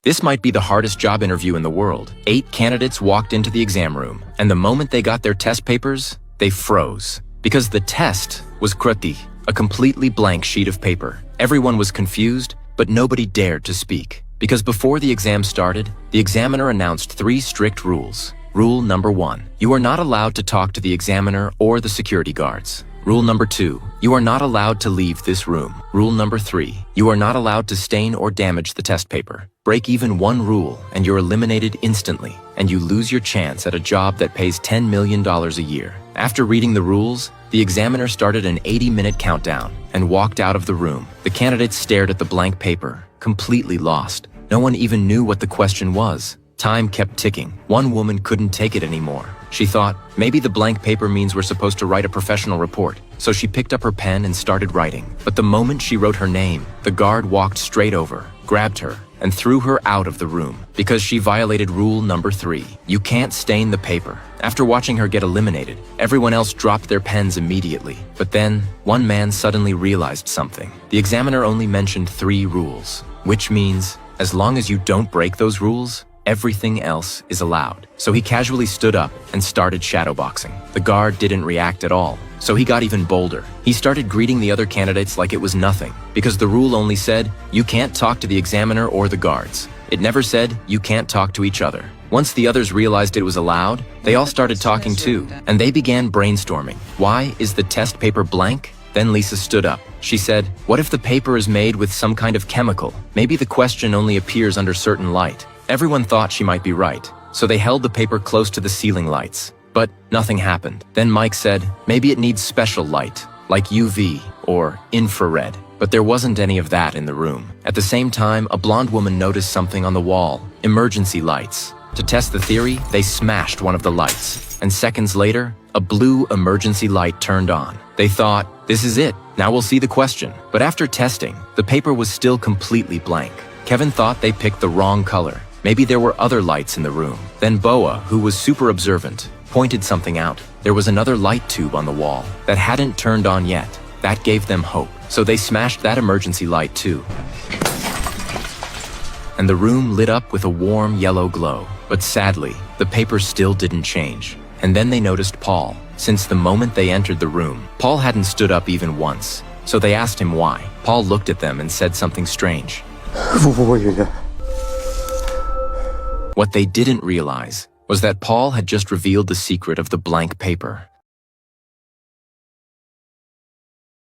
This might be the hardest job interview in the world. 8 candidates walked into the exam room, and the moment they got their test papers, they froze. Because the test was krati, a completely blank sheet of paper. Everyone was confused, but nobody dared to speak. Because before the exam started, the examiner announced 3 strict rules. Rule number 1, you are not allowed to talk to the examiner or the security guards. Rule number 2, you are not allowed to leave this room. Rule number 3, you are not allowed to stain or damage the test paper. Break even one rule and you're eliminated instantly, and you lose your chance at a job that pays $10 million a year. After reading the rules, the examiner started an 80-minute countdown and walked out of the room. The candidates stared at the blank paper, completely lost. No one even knew what the question was. Time kept ticking. One woman couldn't take it anymore. She thought, maybe the blank paper means we're supposed to write a professional report. So she picked up her pen and started writing. But the moment she wrote her name, the guard walked straight over, grabbed her, and threw her out of the room because she violated rule number 3. You can't stain the paper. After watching her get eliminated, everyone else dropped their pens immediately. But then, one man suddenly realized something. The examiner only mentioned 3 rules, which means, as long as you don't break those rules, everything else is allowed. So he casually stood up and started shadowboxing. The guard didn't react at all, so he got even bolder. He started greeting the other candidates like it was nothing, because the rule only said, you can't talk to the examiner or the guards. It never said, you can't talk to each other. Once the others realized it was allowed, they all started talking too, and they began brainstorming. Why is the test paper blank? Then Lisa stood up. She said, what if the paper is made with some kind of chemical? Maybe the question only appears under certain light. Everyone thought she might be right, so they held the paper close to the ceiling lights. But nothing happened. Then Mike said, maybe it needs special light, like UV or infrared. But there wasn't any of that in the room. At the same time, a blonde woman noticed something on the wall, emergency lights. To test the theory, they smashed one of the lights. And seconds later, a blue emergency light turned on. They thought, this is it, now we'll see the question. But after testing, the paper was still completely blank. Kevin thought they picked the wrong color. Maybe there were other lights in the room. Then Boa, who was super observant, pointed something out. There was another light tube on the wall that hadn't turned on yet. That gave them hope. So they smashed that emergency light too. And the room lit up with a warm yellow glow. But sadly, the paper still didn't change. And then they noticed Paul. Since the moment they entered the room, Paul hadn't stood up even once. So they asked him why. Paul looked at them and said something strange. What they didn't realize was that Paul had just revealed the secret of the blank paper.